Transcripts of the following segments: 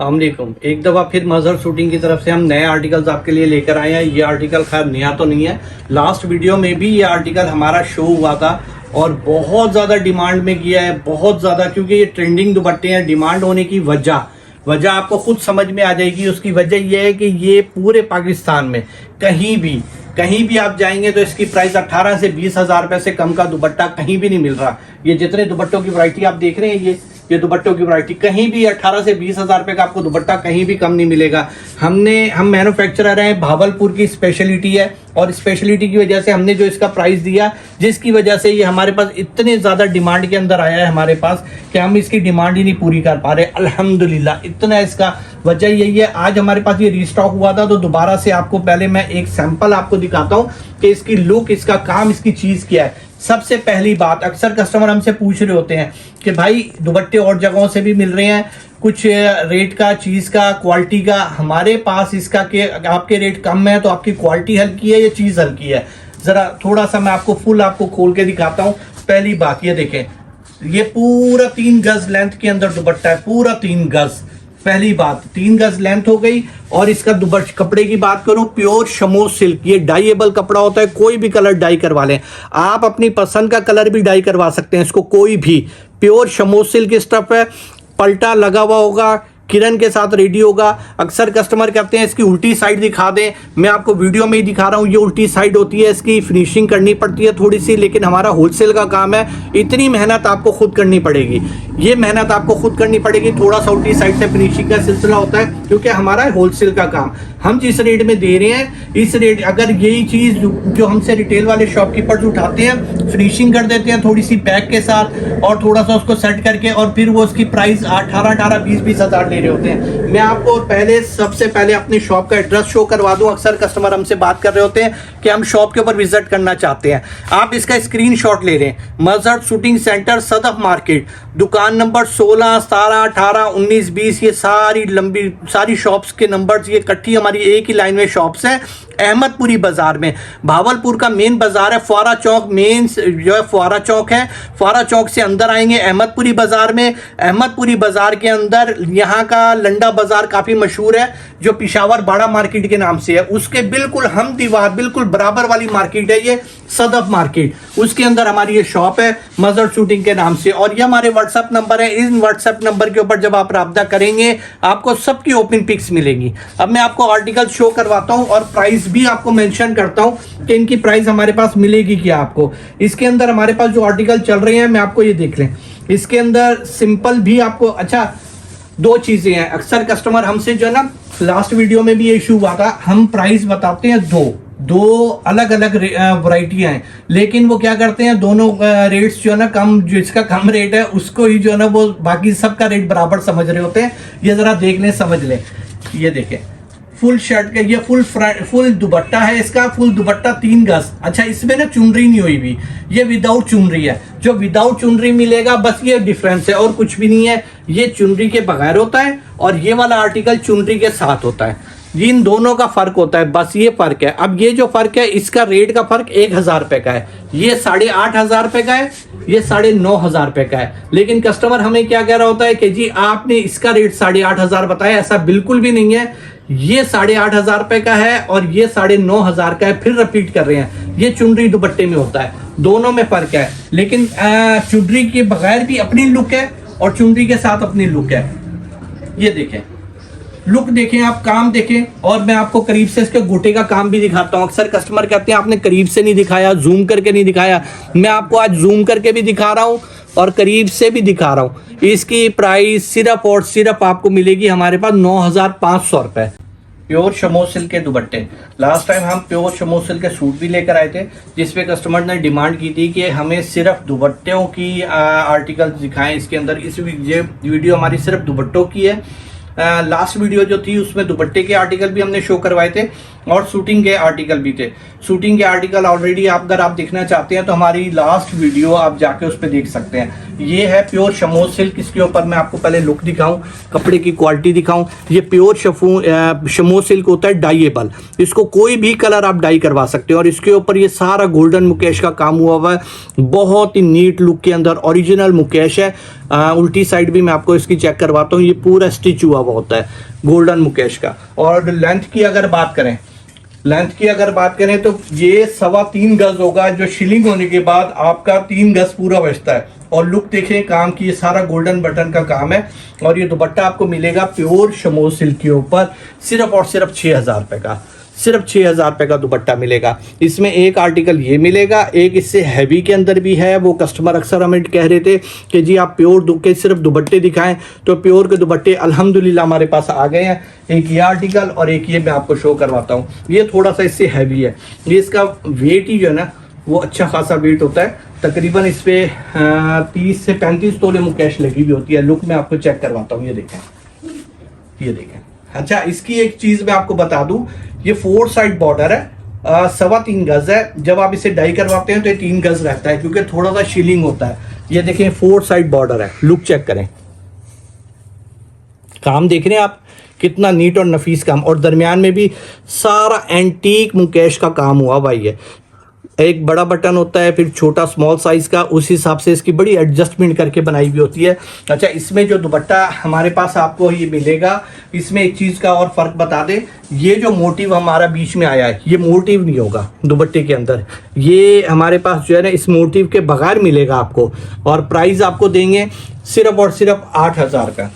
अस्सलामुअलैकुम। एक दफ़ा फिर मजहर शूटिंग की तरफ से हम नए आर्टिकल्स आपके लिए लेकर आए हैं। ये आर्टिकल खैर नया तो नहीं है, लास्ट वीडियो में भी ये आर्टिकल हमारा शो हुआ था और बहुत ज़्यादा डिमांड में किया है, बहुत ज़्यादा, क्योंकि ये ट्रेंडिंग दुपट्टे हैं। डिमांड होने की वजह आपको खुद समझ में आ जाएगी। उसकी वजह यह है कि ये पूरे पाकिस्तान में कहीं भी आप जाएंगे तो इसकी प्राइस 18 से 20 हज़ार रुपए से कम का दुपट्टा कहीं भी नहीं मिल रहा। ये जितने दुपट्टों की वैरायटी आप देख रहे हैं, ये दुपट्टों की वैरायटी कहीं भी 18 से 20 हज़ार रुपए का आपको दुपट्टा कहीं भी कम नहीं मिलेगा। हम मैन्युफैक्चरर हैं, भावलपुर की स्पेशलिटी है और स्पेशलिटी की वजह से हमने जो इसका प्राइस दिया, जिसकी वजह से ये हमारे पास इतने ज़्यादा डिमांड के अंदर आया है हमारे पास कि हम इसकी डिमांड ही नहीं पूरी कर पा रहे। अल्हम्दुलिल्लाह इतना इसका वजह यही है। आज हमारे पास ये रीस्टॉक हुआ था तो दोबारा से आपको पहले मैं एक सैंपल आपको दिखाता हूँ कि इसकी लुक, इसका काम, इसकी चीज़ क्या है। सबसे पहली बात, अक्सर कस्टमर हमसे पूछ रहे होते हैं कि भाई दुपट्टे और जगहों से भी मिल रहे हैं, कुछ रेट का, चीज़ का, क्वालिटी का, हमारे पास इसका कि आपके रेट कम है तो आपकी क्वालिटी हल्की है या चीज़ हल्की है। ज़रा थोड़ा सा मैं आपको खोल के दिखाता हूँ। पहली बात ये देखें, ये पूरा 3 गज लेंथ के अंदर दुपट्टा है, पूरा 3 गज। पहली बात 3 गज लेंथ हो गई। और इसका कपड़े की बात करूं, प्योर शमोज सिल्क, ये डाइएबल कपड़ा होता है, कोई भी कलर डाई करवा लें आप, अपनी पसंद का कलर भी डाई करवा सकते हैं इसको, कोई भी। प्योर शमोज सिल्क स्टफ है, पल्टा लगा हुआ होगा, किरण के साथ रेडी होगा। अक्सर कस्टमर कहते हैं इसकी उल्टी साइड दिखा दें, मैं आपको वीडियो में ही दिखा रहा हूँ। ये उल्टी साइड होती है, इसकी फिनिशिंग करनी पड़ती है थोड़ी सी, लेकिन हमारा होलसेल का काम है, इतनी मेहनत आपको खुद करनी पड़ेगी। ये मेहनत आपको खुद करनी पड़ेगी। थोड़ा सा उल्टी साइड से फिनिशिंग का सिलसिला होता है, क्योंकि हमारा होलसेल का काम। हम जिस रेट में दे रहे हैं, इस रेट, अगर यही चीज़ जो हमसे रिटेल वाले शॉपकीपर्स उठाते हैं, फिनिशिंग कर देते हैं थोड़ी सी पैक के साथ और थोड़ा सा उसको सेट करके, और फिर वो उसकी प्राइस 18 20 हज़ार ले रहे होते हैं। मैं आपको सबसे पहले अपनी शॉप का एड्रेस शो करवा दूं। अक्सर कस्टमर हमसे बात कर रहे होते हैं कि हम शॉप के ऊपर विजिट करना चाहते हैं। आप इसका स्क्रीनशॉट ले लें। मजहर शूटिंग सेंटर, सदफ मार्केट, दुकान नंबर 16 17 18 19 20, ये सारी शॉप्स के नंबर्स ये इकट्ठी हमारी एक ही लाइन में शॉप्स हैं। अहमदपुरी बाजार में, भावलपुर का मेन बाजार है, फुआरा चौक मेन जो है फुआरा चौक है। फुआरा चौक से अंदर आएंगे अहमदपुरी बाजार में। अहमदपुरी बाजार के अंदर यहाँ का लंडा बाजार काफी मशहूर है, जो पिशावर बाड़ा मार्केट के नाम से है। उसके बिल्कुल हम दीवार, बिल्कुल बराबर वाली मार्केट है ये सदफ मार्केट, उसके अंदर हमारी ये शॉप है मजहर शूटिंग के नाम से। और ये हमारे व्हाट्सएप नंबर है। इन व्हाट्सएप नंबर के ऊपर जब आप राब्ता करेंगे, आपको सबकी ओपन पिक्स मिलेंगी। अब मैं आपको आर्टिकल शो करवाता हूँ और प्राइस भी आपको मेंशन करता हूँ कि इनकी प्राइस हमारे पास मिलेगी क्या आपको। इसके अंदर हमारे पास जो आर्टिकल चल रहे हैं, मैं आपको ये देख लें। इसके अंदर सिंपल भी आपको, अच्छा 2 चीजें हैं। अक्सर कस्टमर हमसे जो है ना, लास्ट वीडियो में भी ये इशू हुआ था, हम प्राइस बताते हैं दो अलग अलग वैरायटियां हैं, लेकिन वो क्या करते हैं, दोनों रेट्स जो है ना कम, जिसका कम रेट है उसको ही जो है ना वो बाकी सबका रेट बराबर समझ रहे होते हैं। ये जरा देख लें, समझ लें। ये देखें, फुल शर्ट का ये फुल दुपट्टा है, इसका फुल दुपट्टा 3 गज। अच्छा, इसमें ना चुनरी नहीं हुई भी, ये विदाउट चुनरी है। जो विदाउट चुनरी मिलेगा, बस ये डिफरेंस है और कुछ भी नहीं है। ये चुनरी के बगैर होता है और ये वाला आर्टिकल चुनरी के साथ होता है। इन दोनों का फर्क होता है, बस ये फर्क है। अब ये जो फर्क है, इसका रेट का फर्क 1000 रुपए का है, ये 8,500 रुपए का है, ये 9,500 रुपए का है। लेकिन कस्टमर हमें क्या कह रहा होता है कि जी आपने इसका रेट 8,500 बताया, ऐसा बिल्कुल भी नहीं है। ये 8,500 रुपए का है और ये 9,500 का है। फिर रिपीट कर रहे हैं, ये चुनरी दुपट्टे में होता है, दोनों में फर्क है। लेकिन चुनरी के बगैर भी अपनी लुक है और चुनरी के साथ अपनी लुक है। ये देखें, लुक देखें आप, काम देखें। और मैं आपको करीब से इसके गोटे का काम भी दिखाता हूं। अक्सर कस्टमर कहते हैं आपने करीब से नहीं दिखाया, जूम करके नहीं दिखाया। मैं आपको आज जूम करके भी दिखा रहा हूं और करीब से भी दिखा रहा हूं। इसकी प्राइस सिर्फ और सिर्फ आपको मिलेगी हमारे पास 9,500 रुपए। प्योर शमोज सिल्क के दुपट्टे, लास्ट टाइम हम प्योर शमोज सिल्क के सूट भी लेकर आए थे, जिसपे कस्टमर ने डिमांड की थी कि हमें सिर्फ दुपट्टों की आर्टिकल दिखाएं इसके अंदर। इस वीडियो हमारी सिर्फ दुपट्टों की है। लास्ट वीडियो जो थी उसमें दुपट्टे के आर्टिकल भी हमने शो करवाए थे। और शूटिंग के आर्टिकल भी थे। शूटिंग के आर्टिकल ऑलरेडी आप अगर आप देखना चाहते हैं तो हमारी लास्ट वीडियो आप जाके उस पर देख सकते हैं। ये है प्योर शमोज सिल्क। इसके ऊपर मैं आपको पहले लुक दिखाऊं, कपड़े की क्वालिटी दिखाऊं। ये प्योर शमोज सिल्क होता है डाइएबल, इसको कोई भी कलर आप डाई करवा सकते हो। और इसके ऊपर ये सारा गोल्डन मुकेश का काम हुआ हुआ है, बहुत ही नीट लुक के अंदर ओरिजिनल मुकेश है। उल्टी साइड भी मैं आपको इसकी चेक करवाता हूँ, ये पूरा स्टिच हुआ हुआ होता है गोल्डन मुकेश का। और लेंथ की अगर बात करें, तो ये 3.25 गज होगा, जो शिलिंग होने के बाद आपका 3 गज पूरा बचता है। और लुक देखें काम की, ये सारा गोल्डन बटन का काम है। और ये दुपट्टा आपको मिलेगा प्योर शमोज सिल्क के ऊपर सिर्फ और सिर्फ 6,000 रुपए का, सिर्फ 6,000 रुपए का दुपट्टा मिलेगा। इसमें एक आर्टिकल ये मिलेगा, एक इससे हैवी के अंदर भी है। वो कस्टमर अक्सर हमें कह रहे थे कि जी आप प्योर के सिर्फ दुपट्टे दिखाएं, तो प्योर के दुपट्टे अल्हम्दुलिल्लाह हमारे पास आ गए हैं। एक ये आर्टिकल और एक ये मैं आपको शो करवाता हूँ। ये थोड़ा सा इससे हैवी है, ये इसका वेट ही जो है ना वो अच्छा खासा वेट होता है। तकरीबन इस पे 30 से 35 तोले मुकेश लगी हुई होती है। लुक मैं आपको चेक करवाता हूँ, ये देखें। अच्छा, इसकी एक चीज मैं आपको बता दूं, ये 4 साइड बॉर्डर है, 3.25 गज है। जब आप इसे डाई करवाते हैं तो ये 3 गज रहता है, क्योंकि थोड़ा सा शिलिंग होता है। ये देखें 4 साइड बॉर्डर है। लुक चेक करें, काम देख रहे हैं आप, कितना नीट और नफीस काम। और दरमियान में भी सारा एंटीक मुकेश का काम हुआ भाई है। एक बड़ा बटन होता है, फिर छोटा स्मॉल साइज का, उस हिसाब से इसकी बड़ी एडजस्टमेंट करके बनाई हुई होती है। अच्छा, इसमें जो दुपट्टा हमारे पास आपको ये मिलेगा, इसमें एक चीज का और फर्क बता दें, ये जो मोटिव हमारा बीच में आया है, ये मोटिव नहीं होगा दुपट्टे के अंदर। ये हमारे पास जो है ना इस मोटिव के बगैर मिलेगा आपको। और प्राइस आपको देंगे सिर्फ और सिर्फ 8,000 का,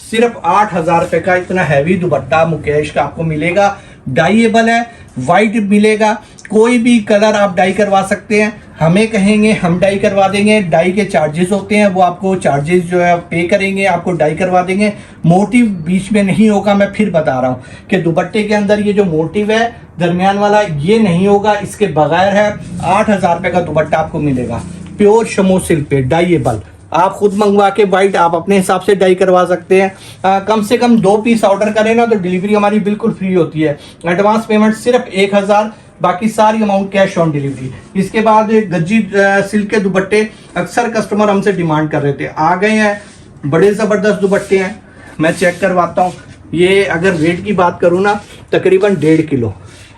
सिर्फ 8,000 रुपए का इतना हैवी दुपट्टा मुकेश का आपको मिलेगा। डाइएबल है, वाइट मिलेगा, कोई भी कलर आप डाई करवा सकते हैं। हमें कहेंगे हम डाई करवा देंगे। डाई के चार्जेस होते हैं, वो आपको चार्जेस जो है पे करेंगे, आपको डाई करवा देंगे। मोटिव बीच में नहीं होगा। मैं फिर बता रहा हूँ कि दुपट्टे के अंदर ये जो मोटिव है दरमियान वाला, ये नहीं होगा, इसके बगैर है। 8,000 रुपए का दुपट्टा आपको मिलेगा प्योर शमोज सिल्क पे डाइएबल। आप खुद मंगवा के वाइट आप अपने हिसाब से डाई करवा सकते हैं। कम से कम 2 पीस ऑर्डर करें ना तो डिलीवरी हमारी बिल्कुल फ्री होती है। एडवांस पेमेंट सिर्फ 1,000, बाकी सारी अमाउंट कैश ऑन डिलीवरी। इसके बाद गज्जी सिल्क के दुपट्टे अक्सर कस्टमर हमसे डिमांड कर रहे थे, आ गए हैं, बड़े ज़बरदस्त दुपट्टे हैं। मैं चेक करवाता हूँ। ये अगर वेट की बात करूँ ना, तकरीबन 1.5 किलो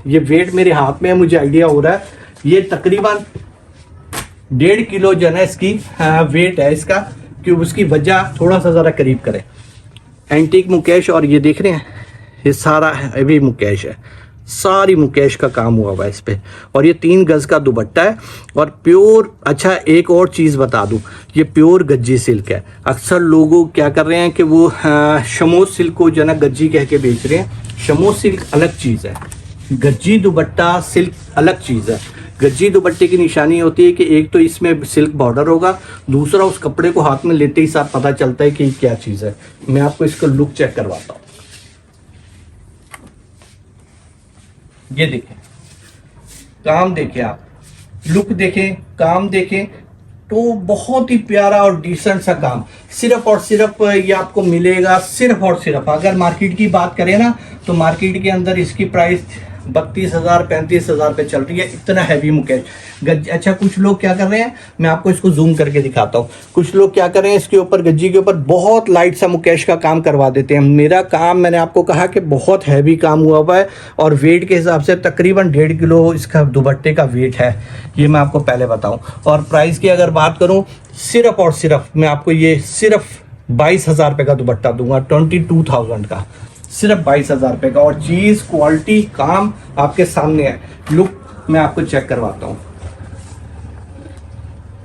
ये वेट मेरे हाथ में है, मुझे आइडिया हो रहा है। ये तकरीबन 1.5 किलो जो है ना इसकी वेट है इसका, कि उसकी वजह थोड़ा सा ज़रा करीब करें। एंटीक मुकेश, और ये देख रहे हैं ये सारा हैवी मुकेश है, सारी मुकेश का काम हुआ हुआ है इस पे। और ये 3 गज का दुपट्टा है और प्योर। अच्छा, एक और चीज़ बता दूं, ये प्योर गज्जी सिल्क है। अक्सर लोगों क्या कर रहे हैं कि वो शमोज सिल्क को जो है ना गज्जी कह के बेच रहे हैं। शमोज सिल्क अलग चीज़ है, गज्जी दुपट्टा सिल्क अलग चीज़ है। गज्जी दुपट्टे की निशानी होती है कि एक तो इसमें सिल्क बॉर्डर होगा, दूसरा उस कपड़े को हाथ में लेते ही साथ पता चलता है कि ये क्या चीज़ है। मैं आपको इसका लुक चेक करवाता हूँ। ये देखें काम, देखें आप, लुक देखें, काम देखें, तो बहुत ही प्यारा और डिसेंट सा काम। सिर्फ और सिर्फ ये आपको मिलेगा, सिर्फ और सिर्फ अगर मार्केट की बात करें ना तो मार्केट के अंदर इसकी प्राइस 32,000 35,000 पे चल रही है। इतना हैवी मुकेश अच्छा, कुछ लोग क्या कर रहे हैं, मैं आपको इसको जूम करके दिखाता हूँ। कुछ लोग क्या कर रहे हैं, इसके ऊपर गज्जी के ऊपर बहुत लाइट सा मुकेश का काम करवा देते हैं। मेरा काम, मैंने आपको कहा कि बहुत हैवी काम हुआ हुआ है और वेट के हिसाब से तकरीबन 1.5 किलो इसका दुपट्टे का वेट है, ये मैं आपको पहले बताऊँ। और प्राइस की अगर बात करूँ, सिर्फ और सिर्फ मैं आपको ये सिर्फ 22,000 रुपये का दुपट्टा दूंगा, 22,000 का, सिर्फ 22,000 रुपये का। और चीज़, क्वालिटी, काम आपके सामने है। लुक मैं आपको चेक करवाता हूँ।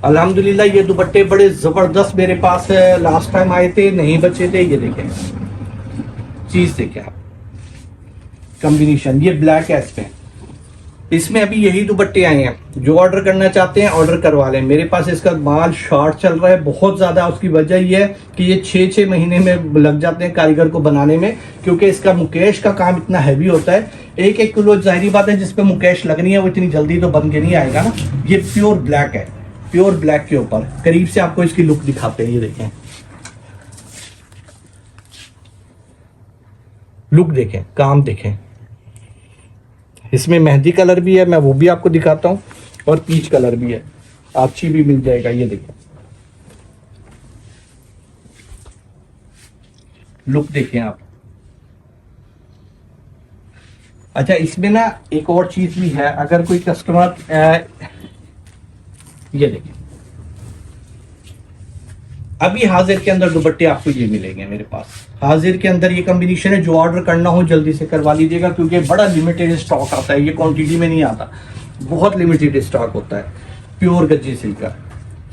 अल्हम्दुलिल्लाह ये दुपट्टे बड़े ज़बरदस्त मेरे पास है, लास्ट टाइम आए थे, नहीं बचे थे। ये देखें चीज़, देखें आप, कॉम्बिनेशन, ये ब्लैक है इसमें अभी यही दुपट्टे आए हैं। जो ऑर्डर करना चाहते हैं ऑर्डर करवा लें। मेरे पास इसका माल शॉर्ट चल रहा है बहुत ज़्यादा। उसकी वजह यह है कि ये 6-6 महीने में लग जाते हैं कारीगर को बनाने में, क्योंकि इसका मुकेश का काम इतना हैवी होता है। 1-1 किलो जाहिर बात है जिस पे मुकेश लगनी है वो इतनी जल्दी तो बन के नहीं आएगा ना। ये प्योर ब्लैक है, प्योर ब्लैक के ऊपर करीब से आपको इसकी लुक दिखाते हैं। ये देखें, लुक देखें, काम देखें, इसमें मेहंदी कलर भी है, मैं वो भी आपको दिखाता हूँ, और पीच कलर भी है, अच्छी भी मिल जाएगा। ये देखिए लुक देखें आप। अच्छा इसमें ना एक और चीज भी है, अगर कोई कस्टमर ये देखिए अभी हाजिर के अंदर दुपट्टे आपको ये मिलेंगे मेरे पास, हाजिर के अंदर ये कॉम्बिनेशन है। जो ऑर्डर करना हो जल्दी से करवा लीजिएगा, क्योंकि बड़ा लिमिटेड स्टॉक आता है, ये क्वांटिटी में नहीं आता, बहुत लिमिटेड स्टॉक होता है। प्योर गज्जी सिल्क का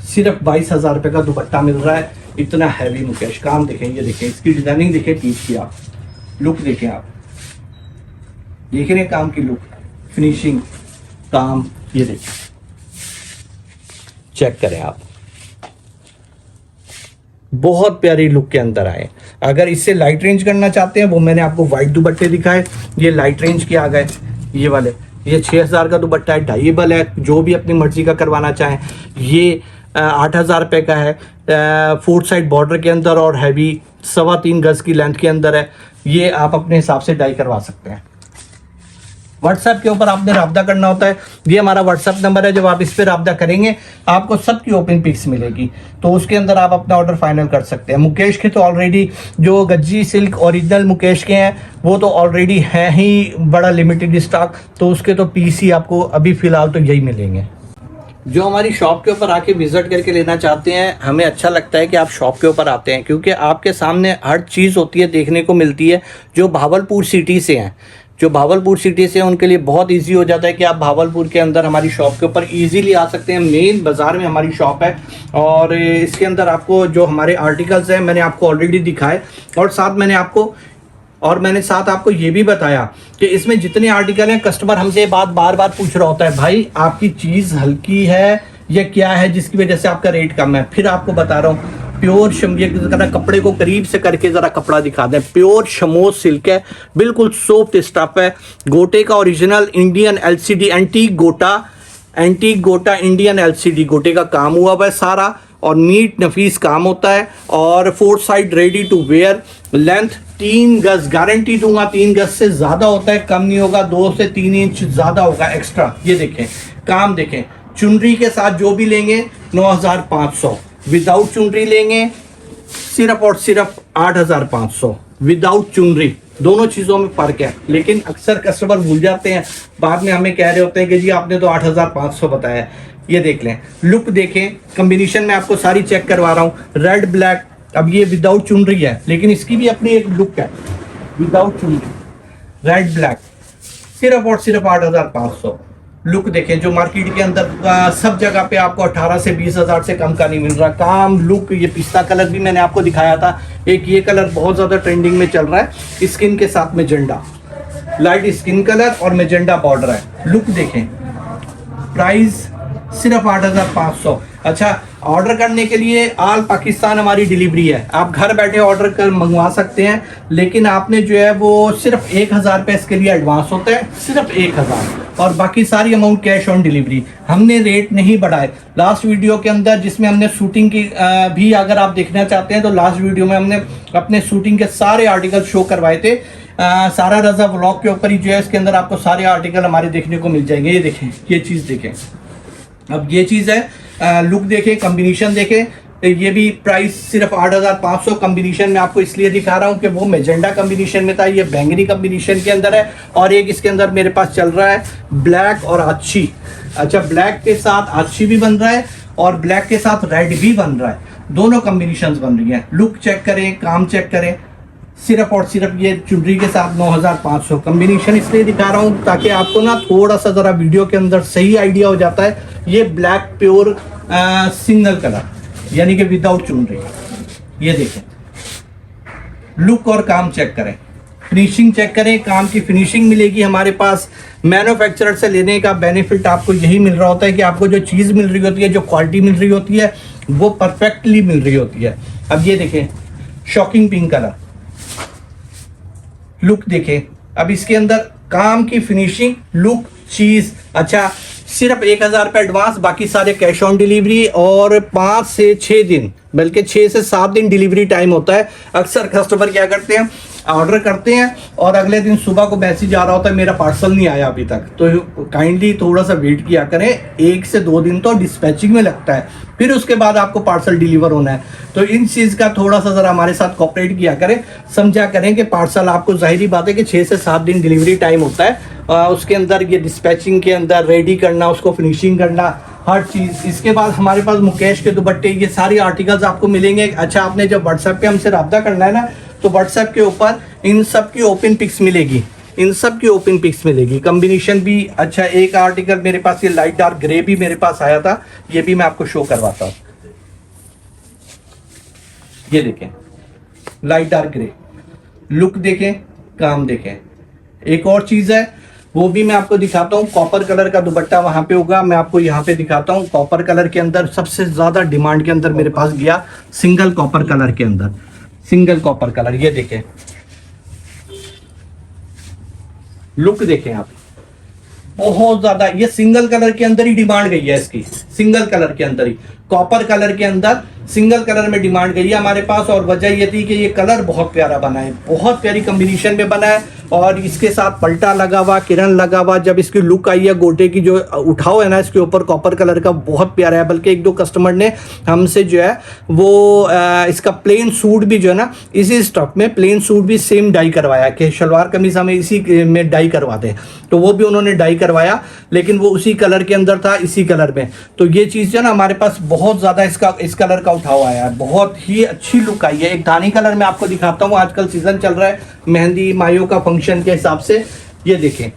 सिर्फ 22,000 रुपए का दुपट्टा मिल रहा है, इतना हैवी मुकेश। काम देखें, ये देखें, इसकी डिजाइनिंग देखें, पीस की आप लुक देखें, आप देख रहे हैं काम की लुक, फिनिशिंग, काम, ये देखें, चेक करें आप, बहुत प्यारी लुक के अंदर आए। अगर इससे लाइट रेंज करना चाहते हैं, वो मैंने आपको व्हाइट दुपट्टे दिखाए, ये लाइट रेंज के आ गए, ये वाले, ये 6,000 का दुपट्टा है, डाइबल है, जो भी अपनी मर्जी का करवाना चाहें। ये 8,000 रुपये का है, 4 साइड बॉर्डर के अंदर और हैवी 3.25 गज की लेंथ के अंदर है। ये आप अपने हिसाब से डाई करवा सकते हैं। व्हाट्सएप के ऊपर आपने राब्ता करना होता है, ये हमारा व्हाट्सएप नंबर है। जब आप इस पर राब्ता करेंगे आपको सबकी ओपन पिक्स मिलेगी, तो उसके अंदर आप अपना ऑर्डर फाइनल कर सकते हैं। मुकेश के तो ऑलरेडी जो गज्जी सिल्क ओरिजिनल मुकेश के हैं वो तो ऑलरेडी है ही बड़ा लिमिटेड स्टॉक, तो उसके तो पीस ही आपको अभी फिलहाल तो यही मिलेंगे। जो हमारी शॉप के ऊपर आके विजिट करके लेना चाहते हैं, हमें अच्छा लगता है कि आप शॉप के ऊपर आते हैं, क्योंकि आपके सामने हर चीज़ होती है, देखने को मिलती है। जो भावलपुर सिटी से हैं, जो भावलपुर सिटी से उनके लिए बहुत इजी हो जाता है कि आप भावलपुर के अंदर हमारी शॉप के ऊपर इजीली आ सकते हैं। मेन बाज़ार में हमारी शॉप है, और इसके अंदर आपको जो हमारे आर्टिकल्स हैं मैंने आपको ऑलरेडी दिखाए, और साथ मैंने आपको ये भी बताया कि इसमें जितने आर्टिकल हैं, कस्टमर हमसे ये बात बार बार पूछ रहा होता है, भाई आपकी चीज़ हल्की है या क्या है जिसकी वजह से आपका रेट कम है। फिर आपको बता रहा हूँ, प्योर जरा कपड़े को करीब से करके जरा कपड़ा दिखा दें, प्योर शमोज सिल्क है, बिल्कुल सॉफ्ट स्टफ है, गोटे का ओरिजिनल इंडियन एलसीडी एंटीक गोटा इंडियन एलसीडी गोटे का काम हुआ हुआ है सारा, और नीट नफीस काम होता है, और 4 side ready to wear, length 3 गज, गारंटी दूंगा 3 गज से ज्यादा होता है, कम नहीं होगा, 2 से 3 इंच ज्यादा होगा एक्स्ट्रा। ये देखें काम देखें, चुनरी के साथ जो भी लेंगे 9,500, विदाउट चुनरी लेंगे सिर्फ और सिर्फ 8,500 विदाउट चुनरी। दोनों चीजों में फर्क है, लेकिन अक्सर कस्टमर भूल जाते हैं, बाद में हमें कह रहे होते हैं कि जी आपने तो 8,500 बताया। ये देख लें, लुक देखें, कॉम्बिनेशन में आपको सारी चेक करवा रहा हूँ, रेड ब्लैक। अब ये विदाउट चुनरी है, लेकिन इसकी भी अपनी एक लुक है, विदाउट चुनरी रेड ब्लैक, सिर्फ और सिर्फ 8,500। लुक देखें, जो मार्केट के अंदर सब जगह पे आपको 18 से 20,000 से कम का नहीं मिल रहा। काम, लुक, ये पिस्ता कलर भी मैंने आपको दिखाया था, एक ये कलर बहुत ज्यादा ट्रेंडिंग में चल रहा है, स्किन के साथ मेजेंडा, लाइट स्किन कलर और मेजेंडा बॉर्डर है। लुक देखें, प्राइस सिर्फ 8,500। अच्छा, ऑर्डर करने के लिए ऑल पाकिस्तान हमारी डिलीवरी है, आप घर बैठे ऑर्डर कर मंगवा सकते हैं, लेकिन आपने जो है वो सिर्फ 1,000 रुपये इसके लिए एडवांस होता है, सिर्फ 1,000, और बाकी सारी अमाउंट कैश ऑन डिलीवरी। हमने रेट नहीं बढ़ाए। लास्ट वीडियो के अंदर जिसमें हमने शूटिंग की भी अगर आप देखना चाहते हैं, तो लास्ट वीडियो में हमने अपने शूटिंग के सारे आर्टिकल शो करवाए थे, सारा रजा व्लॉग के ऊपर ही जो है, इसके अंदर आपको सारे आर्टिकल हमारे देखने को मिल जाएंगे। ये देखें, ये चीज़ देखें, अब ये चीज़ है, लुक देखें, कॉम्बिनेशन देखें, ये भी प्राइस सिर्फ 8,500। कॉम्बिनेशन में आपको इसलिए दिखा रहा हूँ कि वो मेजेंडा कॉम्बिनेशन में था, ये बैंगनी कॉम्बिनेशन के अंदर है, और एक इसके अंदर मेरे पास चल रहा है ब्लैक और अच्छी। अच्छा, ब्लैक के साथ अच्छी भी बन रहा है और ब्लैक के साथ रेड भी बन रहा है, दोनों कॉम्बिनेशन बन रही हैं। लुक चेक करें, काम चेक करें, सिर्फ और सिर्फ ये चुनरी के साथ 9,500। कॉम्बिनेशन इसलिए दिखा रहा हूँ ताकि आपको ना थोड़ा सा जरा वीडियो के अंदर सही आइडिया हो जाता है। ये ब्लैक प्योर सिंगल कलर, यानी कि विदाउट चुनरी। ये देखें, लुक और काम चेक करें, फिनिशिंग चेक करें, काम की फिनिशिंग मिलेगी हमारे पास। मैन्युफैक्चरर से लेने का बेनिफिट आपको यही मिल रहा होता है कि आपको जो चीज़ मिल रही होती है, जो क्वालिटी मिल रही होती है, वो परफेक्टली मिल रही होती है। अब ये देखें, शॉकिंग पिंक कलर, लुक देखें। अब इसके अंदर काम की फिनिशिंग, लुक, चीज। अच्छा, सिर्फ 1,000 रुपये एडवांस, बाकी सारे कैश ऑन डिलीवरी, और 5 से 6 दिन, बल्कि 6 से 7 दिन डिलीवरी टाइम होता है। अक्सर कस्टमर क्या करते हैं, ऑर्डर करते हैं और अगले दिन सुबह को मैसेज आ रहा होता है मेरा पार्सल नहीं आया अभी तक, तो काइंडली थोड़ा सा वेट किया करें। 1 से 2 दिन तो डिस्पैचिंग में लगता है, फिर उसके बाद आपको पार्सल डिलीवर होना है। तो इन चीज़ का थोड़ा सा ज़रा हमारे साथ कोऑपरेट किया करें, समझा करें कि पार्सल आपको, जाहिर बात है कि 6 से 7 दिन डिलीवरी टाइम होता है, उसके अंदर ये डिस्पैचिंग के अंदर रेडी करना, उसको फिनिशिंग करना, हर चीज़। इसके बाद हमारे पास मुकेश के दुपट्टे, ये सारी आर्टिकल्स आपको मिलेंगे। अच्छा, आपने जब व्हाट्सएप पे हमसे रब्ता करना है ना, तो व्हाट्सएप के ऊपर इन सब की ओपन पिक्स मिलेगी, इन सब की ओपन पिक्स मिलेगी, कॉम्बिनेशन भी। अच्छा, एक आर्टिकल मेरे पास ये लाइट डार्क ग्रे भी मेरे पास आया था, ये भी मैं आपको शो करवाता हूँ। ये देखें, लाइट डार्क ग्रे, लुक देखें, काम देखें। एक और चीज़ है वो भी मैं आपको दिखाता हूँ, कॉपर कलर का दुपट्टा वहां पे होगा, मैं आपको यहाँ पे दिखाता हूँ। कॉपर कलर के अंदर सबसे ज्यादा डिमांड के अंदर मेरे पास गया सिंगल कॉपर कलर के अंदर, सिंगल कॉपर कलर। ये देखें, लुक देखें आप, बहुत ज्यादा ये सिंगल कलर के अंदर ही डिमांड गई है इसकी, सिंगल कलर के अंदर ही, कॉपर कलर के अंदर सिंगल कलर में डिमांड गई है हमारे पास। और वजह ये थी कि ये कलर बहुत प्यारा बना है, बहुत प्यारी कॉम्बिनेशन में बना है, और इसके साथ पलटा लगा हुआ, किरण लगा हुआ। जब इसकी लुक आई है, गोटे की जो उठाव है ना इसके ऊपर कॉपर कलर का, बहुत प्यारा है। बल्कि 1-2 कस्टमर ने हमसे जो है वो इसका प्लेन सूट भी जो है ना, इसी स्टफ में प्लेन सूट भी सेम डाई करवाया कि शलवार कमीज हमें इसी में डाई करवाते हैं, तो वो भी उन्होंने डाई करवाया, लेकिन वो उसी कलर के अंदर था, इसी कलर में। तो ये चीज़ जो है ना हमारे पास बहुत ज़्यादा इस कलर का उठाव आया है, बहुत ही अच्छी लुक आई है। एक धानी कलर में आपको दिखाता हूँ, आजकल सीजन चल रहा है मेहंदी माइयों का फंक्शन के हिसाब से। ये देखें,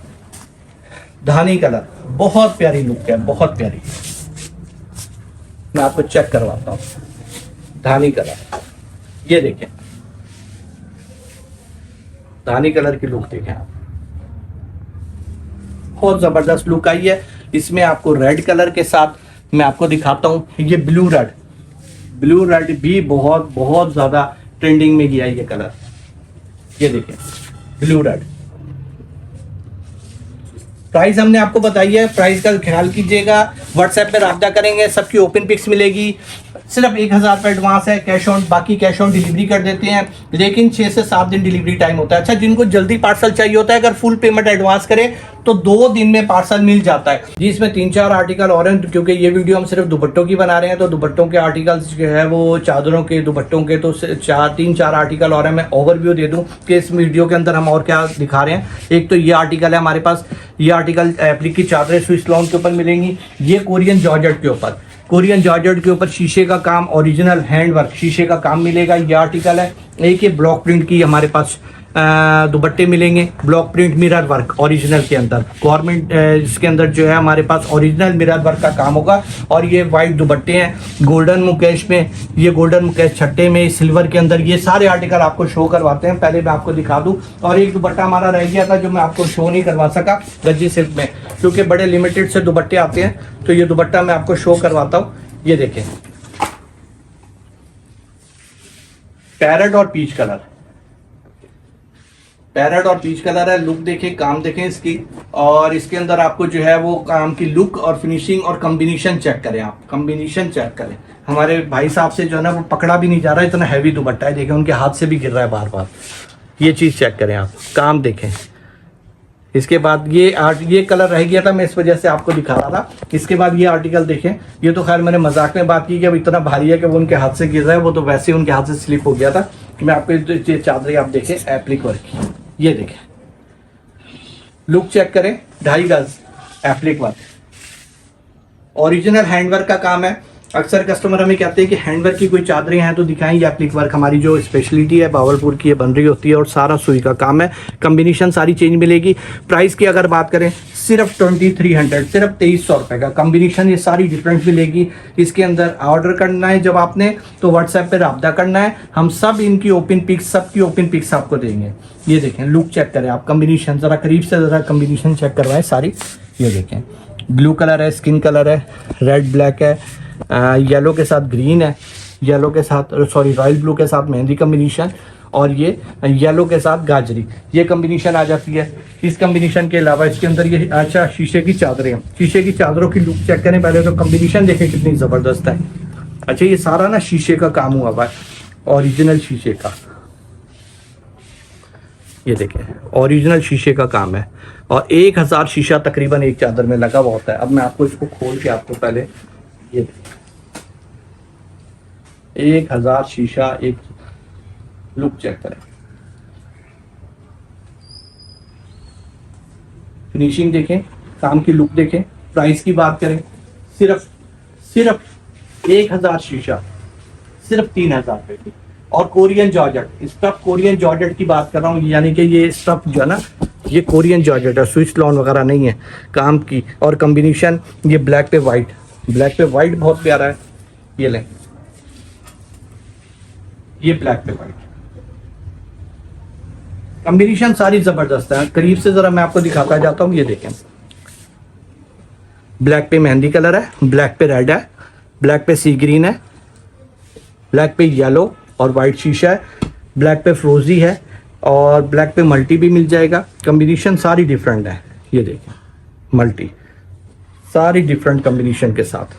धानी कलर, बहुत प्यारी लुक है, बहुत प्यारी। मैं आपको चेक करवाता हूँ, धानी कलर, ये देखें, धानी कलर की लुक देखें आप, बहुत जबरदस्त लुक आई है। इसमें आपको रेड कलर के साथ मैं आपको दिखाता हूँ, ये ब्लू रेड, ब्लू रेड भी बहुत बहुत ज्यादा ट्रेंडिंग में गया ये कलर। ये देखें, ब्लू रेड। प्राइस हमने आपको बताई है, प्राइस का ख्याल कीजिएगा। व्हाट्सएप पे राब्ता करेंगे, सबकी ओपन पिक्स मिलेगी। सिर्फ 1000 रुपये एडवांस है, कैश ऑन, बाकी कैश ऑन डिलीवरी कर देते हैं, लेकिन 6 से 7 दिन डिलीवरी टाइम होता है। अच्छा, जिनको जल्दी पार्सल चाहिए होता है, अगर फुल पेमेंट एडवांस करें तो 2 दिन में पार्सल मिल जाता है जी। इसमें 3-4 आर्टिकल और हैं, क्योंकि ये वीडियो हम सिर्फ दुपट्टों की बना रहे हैं, तो दुपट्टों के आर्टिकल्स जो है वो चादरों के, दुपट्टों के, तो 3-4 आर्टिकल और हैं। मैं ओवरव्यू दे दूं कि इस वीडियो के अंदर हम और क्या दिखा रहे हैं। एक तो ये आर्टिकल है हमारे पास, ये आर्टिकल एप्लिक की चादरें स्विस लॉन के ऊपर मिलेंगी। ये कोरियन जॉर्जेट के ऊपर, कोरियन जॉर्जेट के ऊपर शीशे का काम, ओरिजिनल हैंडवर्क शीशे का काम मिलेगा। ये आर्टिकल है। एक ये ब्लॉक प्रिंट की हमारे पास दुपट्टे मिलेंगे, block print mirror work original के अंदर, गवर्नमेंट इसके अंदर जो है हमारे पास ओरिजिनल मिरर वर्क का काम होगा। और ये वाइट दुपट्टे हैं, गोल्डन मुकेश में, ये गोल्डन मुकेश छट्टे में, सिल्वर के अंदर, ये सारे आर्टिकल आपको शो करवाते हैं। पहले मैं आपको दिखा दूं। और एक दुपट्टा हमारा रह गया था जो मैं आपको शो नहीं करवा सका, गज्जी सिल्क में, क्योंकि बड़े लिमिटेड से दुपट्टे आते हैं, तो ये दुपट्टा मैं आपको शो करवाता हूँ। ये देखें, पैरेट और पीच कलर, पैरेट और पीच कलर है। लुक देखें, काम देखें इसकी, और इसके अंदर आपको जो है वो काम की लुक और फिनिशिंग और कॉम्बिनेशन चेक करें आप, कॉम्बिनेशन चेक करें। हमारे भाई साहब से जो है ना वो पकड़ा भी नहीं जा रहा है, इतना हैवी दुपट्टा है। देखें, उनके हाथ से भी गिर रहा है बार बार। ये चीज़ चेक करें आप, काम देखें। इसके बाद ये कलर रह गया था, मैं इस वजह से आपको दिखा रहा था। इसके बाद ये आर्टिकल देखें, ये तो खैर मैंने मजाक में बात की कि अब इतना भारी है कि वो उनके हाथ से गिर रहा है, वो तो वैसे ही उनके हाथ से स्लिप हो गया था। मैं आपको ये चादरें आप देखें एप्लिक वर्क की, ये देखें, लुक चेक करें, 2.5 गज एप्लिक वर्क, ओरिजिनल हैंडवर्क का काम है। अक्सर कस्टमर हमें कहते हैं कि हैंडवर्क की कोई चादरें हैं तो दिखाएं। ये एप्लिक वर्क हमारी जो स्पेशलिटी है, बावलपुर की, ये बन रही होती है, और सारा सुई का काम है। कॉम्बिनेशन सारी चेंज मिलेगी। प्राइस की अगर बात करें, सिर्फ 2300, सिर्फ 2300 रुपये का कॉम्बिनेशन, ये सारी डिफरेंट मिलेगी। इसके अंदर ऑर्डर करना है जब आपने, तो व्हाट्सएप पे राब्ता करना है, हम सब इनकी ओपन पिक्स, सबकी ओपन पिक्स आपको देंगे। ये देखें, लुक चेक करें आप, कॉम्बिनेशन ज़रा करीब से ज़रा कॉम्बिनेशन चेक करवाएं सारी। ये देखें, ब्लू कलर है, स्किन कलर है, रेड ब्लैक है, येलो के साथ ग्रीन है, येलो के साथ सॉरी रॉयल ब्लू के साथ मेहंदी कॉम्बिनेशन, और ये येलो के साथ गाजरी, ये कॉम्बिनेशन आ जाती है। इस कॉम्बिनेशन के अलावा इसके अंदर ये अच्छा शीशे की चादरें हैं। शीशे की चादरों की लुक चेक करें पहले तो, कॉम्बिनेशन देखें कितनी ज़बरदस्त है। अच्छा, ये सारा ना शीशे का काम हुआ हुआ है, ओरिजिनल शीशे का। ये देखें ओरिजिनल शीशे का काम है और 1000 शीशा तकरीबन एक चादर में लगा हुआ होता है। अब मैं आपको इसको खोल के आपको पहले ये 1000 शीशा एक लुक चेक करें, फिनिशिंग देखें, काम की लुक देखें। प्राइस की बात करें, सिर्फ 1000 शीशा सिर्फ 3000 रुपए की। और Korean georgette, stuff Korean georgette की बात कर रहा हूँ, यानी कि ये स्टफ जो है ना ये कोरियन जॉर्जेट है, स्विच लॉन वगैरह नहीं है काम की। और कॉम्बिनेशन ये ब्लैक पे वाइट, ब्लैक पे वाइट बहुत प्यारा है। ये लें, ये ब्लैक पे वाइट कॉम्बिनेशन सारी जबरदस्त है। करीब से जरा मैं आपको दिखाता जाता हूँ। ये देखें, ब्लैक पे मेहंदी कलर है, ब्लैक पे रेड है, ब्लैक पे सी ग्रीन है, ब्लैक पे येलो और वाइट शीशा है, ब्लैक पे फ्रोजी है और ब्लैक पे मल्टी भी मिल जाएगा। कॉम्बिनेशन सारी डिफरेंट है। ये देखें मल्टी सारी डिफरेंट कॉम्बिनेशन के साथ,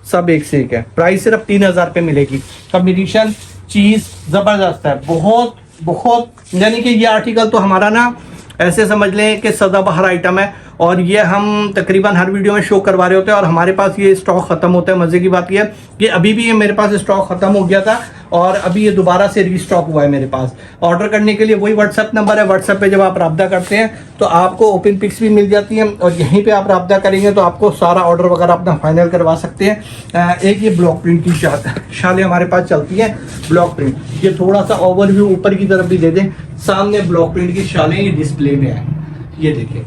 सब एक से एक है। प्राइस सिर्फ 3000 पे मिलेगी। कॉम्बिनेशन चीज जबरदस्त है, बहुत बहुत, यानी कि ये आर्टिकल तो हमारा ना ऐसे समझ लें कि सदाबहार आइटम है और ये हम तकरीबन हर वीडियो में शो करवा रहे होते हैं और हमारे पास ये स्टॉक खत्म होता है। मजे की बात ये है कि अभी भी ये मेरे पास स्टॉक खत्म हो गया था और अभी ये दोबारा से रीस्टॉक हुआ है मेरे पास। ऑर्डर करने के लिए वही व्हाट्सएप नंबर है, व्हाट्सएप पे जब आप राब्ता करते हैं तो आपको ओपन पिक्स भी मिल जाती हैं और यहीं पे आप राब्ता करेंगे तो आपको सारा ऑर्डर वगैरह अपना फाइनल करवा सकते हैं। एक ये ब्लॉक प्रिंट की शालें हमारे पास चलती है, ब्लॉक प्रिंट। ये थोड़ा सा ओवरव्यू ऊपर की तरफ भी दे दें, सामने ब्लॉक प्रिंट की शालें ये डिस्प्ले में है। ये देखिए,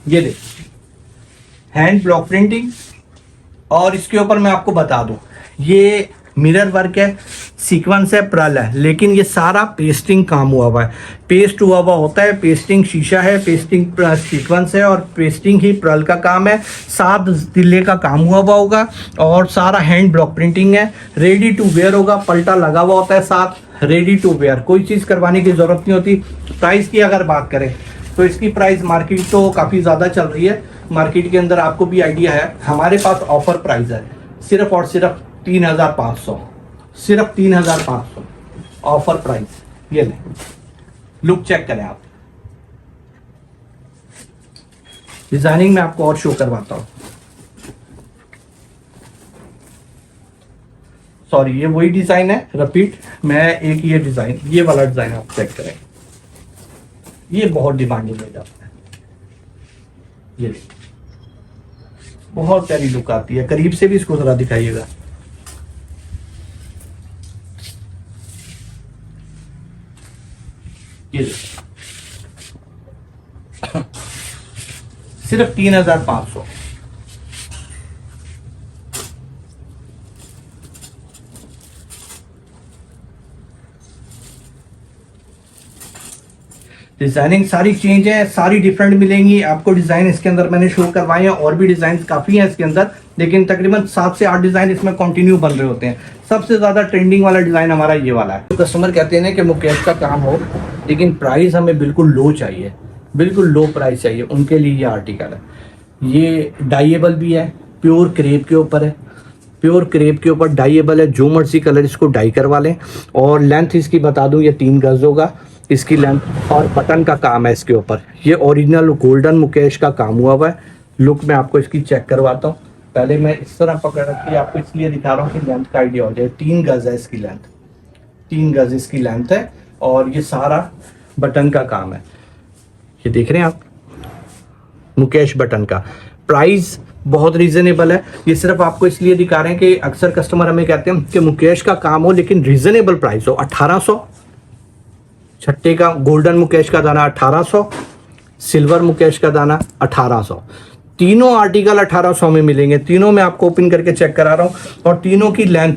ये देखिए हैंड ब्लॉक प्रिंटिंग। और इसके ऊपर मैं आपको बता दूं, ये मिरर वर्क है, सीक्वेंस है, प्रल है, लेकिन ये सारा पेस्टिंग काम हुआ है। पेस्ट हुआ होता है, पेस्टिंग शीशा है, पेस्टिंग सीक्वेंस है और पेस्टिंग ही प्रल का काम है। 7 तिल्ले का काम हुआ होगा और सारा हैंड ब्लॉक प्रिंटिंग है। रेडी टू वेयर होगा, पलटा लगा हुआ होता है साथ, रेडी टू वेयर, कोई चीज़ करवाने की जरूरत नहीं होती। प्राइस की अगर बात करें तो इसकी प्राइस मार्केट तो काफ़ी ज़्यादा चल रही है, मार्केट के अंदर आपको भी आइडिया है। हमारे पास ऑफर प्राइस है सिर्फ और सिर्फ 3500, सिर्फ 3500 ऑफर प्राइस। ये लें, लुक चेक करें आप। डिजाइनिंग में आपको और शो करवाता हूं। सॉरी, ये वही डिजाइन है, रिपीट। मैं एक ये डिजाइन, ये वाला डिजाइन आप चेक करें, ये बहुत डिमांडिंग हो जाता है। ये बहुत प्यारी लुक आती है। करीब से भी इसको जरा दिखाइएगा। ये सिर्फ 3500। डिजाइनिंग सारी चेंज है, सारी डिफरेंट मिलेंगी आपको। डिजाइन इसके अंदर मैंने शो करवाए हैं और भी डिजाइन काफी हैं इसके अंदर, लेकिन तकरीबन 7 से 8 डिजाइन इसमें कंटिन्यू बन रहे होते हैं। सबसे ज्यादा ट्रेंडिंग वाला डिजाइन हमारा ये वाला है। तो कस्टमर कहते हैं कि मुकेश का काम हो लेकिन प्राइस हमें बिल्कुल लो चाहिए, बिल्कुल लो प्राइस चाहिए, उनके लिए ये आर्टिकल है। ये डाइएबल भी है, प्योर क्रेप के ऊपर है, प्योर क्रेप के ऊपर डाइएबल है। जो मर्जी कलर इसको डाई करवा लें। और लेंथ इसकी बता दूं, ये 3 गज होगा इसकी लेंथ और बटन का काम है इसके ऊपर। ये ओरिजिनल गोल्डन मुकेश का काम हुआ है। लुक में आपको इसकी चेक करवाता हूँ। पहले मैं इस तरह पकड़ रखी आपको इसलिए दिखा रहा हूँ कि लेंथ का आइडिया हो जाए। 3 गज है इसकी लेंथ, 3 गज इसकी लेंथ है और ये सारा बटन का काम है। ये देख रहे हैं आप, मुकेश बटन का। प्राइस बहुत रीजनेबल है। ये सिर्फ आपको इसलिए दिखा रहे हैं कि अक्सर कस्टमर हमें कहते हैं कि मुकेश का काम हो लेकिन रीजनेबल प्राइस हो। 1800 छट्टे का गोल्डन मुकेश का दाना 1800, सिल्वर मुकेश का दाना 1800। तीनों आर्टिकल 1800 में मिलेंगे। तीनों में आपको ओपन करके चेक करा रहा हूँ और तीनों की लेंथ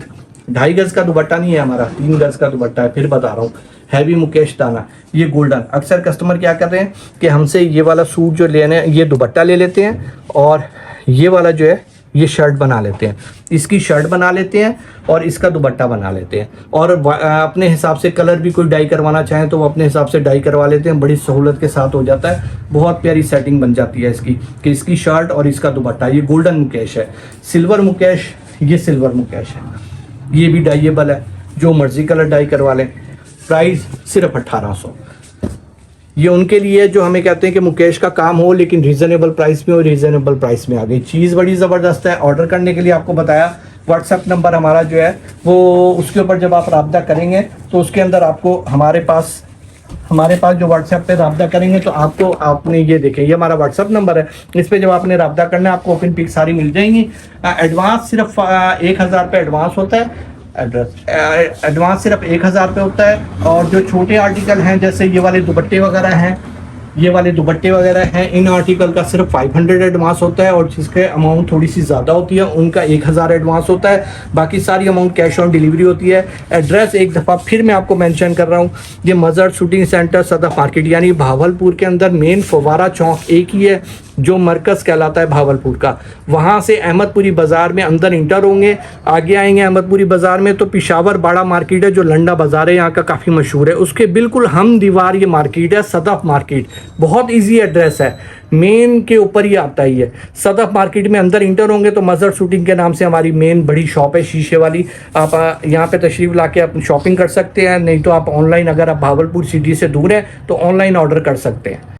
2.5 गज का दुपट्टा नहीं है हमारा, 3 गज का दुपट्टा है। फिर बता रहा हूँ, हैवी मुकेश दाना, ये गोल्डन। अक्सर कस्टमर क्या कर रहे हैं कि हमसे ये वाला सूट जो लेने हैं ये दुपट्टा ले लेते हैं और ये वाला जो है ये शर्ट बना लेते हैं, इसकी शर्ट बना लेते हैं और इसका दुपट्टा बना लेते हैं। और अपने हिसाब से कलर भी कोई डाई करवाना चाहें तो वो अपने हिसाब से डाई करवा लेते हैं। बड़ी सहूलत के साथ हो जाता है, बहुत प्यारी सेटिंग बन जाती है इसकी कि इसकी शर्ट और इसका दुपट्टा। ये गोल्डन मुकेश है। सिल्वर मुकेश, ये सिल्वर मुकेश है। ये भी डाइएबल है, जो मर्जी कलर डाई करवा लें। प्राइस सिर्फ 1800। ये उनके लिए जो हमें कहते हैं कि मुकेश का काम हो लेकिन रीज़नेबल प्राइस में हो, रीज़नेबल प्राइस में आ गई चीज़, बड़ी ज़बरदस्त है। ऑर्डर करने के लिए आपको बताया व्हाट्सएप नंबर हमारा जो है वो, उसके ऊपर जब आप राब्ता करेंगे तो उसके अंदर आपको हमारे पास जो व्हाट्सएप पे राब्ता करेंगे तो आपको, आपने ये देखें ये हमारा व्हाट्सएप नंबर है, इस पे जब आपने राब्ता करना है आपको ओपन पिक सारी मिल जाएंगी। एडवांस सिर्फ 1000 रुपये एडवांस होता है, एडवांस सिर्फ 1000 रुपये होता है। और जो छोटे आर्टिकल हैं जैसे ये वाले दुपट्टे वगैरह हैं, ये वाले दुपट्टे वगैरह हैं, इन आर्टिकल का सिर्फ 500 एडवांस होता है, और जिसके अमाउंट थोड़ी सी ज़्यादा होती है उनका 1000 एडवांस होता है। बाकी सारी अमाउंट कैश ऑन डिलीवरी होती है। एड्रेस एक दफ़ा फिर मैं आपको मेंशन कर रहा हूँ, ये Mazhar shooting centre Sadaf market यानी भावलपुर के अंदर मेन फवारा चौक एक ही है जो मरकज़ कहलाता है भावलपुर का। वहाँ से अहमदपुरी बाज़ार में अंदर इंटर होंगे, आगे आएंगे अहमदपुरी बाज़ार में तो पिशावर बाड़ा मार्केट है जो लंडा बाज़ार है यहाँ का, काफ़ी मशहूर है। उसके बिल्कुल हम दीवार ये मार्केट है सदफ मार्केट। बहुत इजी एड्रेस है, मेन के ऊपर ही आता ही है। सदफ मार्केट में अंदर इंटर होंगे तो मज़र शूटिंग के नाम से हमारी मेन बड़ी शॉप है शीशे वाली। आप यहाँ पे तशरीफ़ ला के आप शॉपिंग कर सकते हैं, नहीं तो आप ऑनलाइन, अगर आप भावलपुर सिटी से दूर हैं तो ऑनलाइन ऑर्डर कर सकते हैं।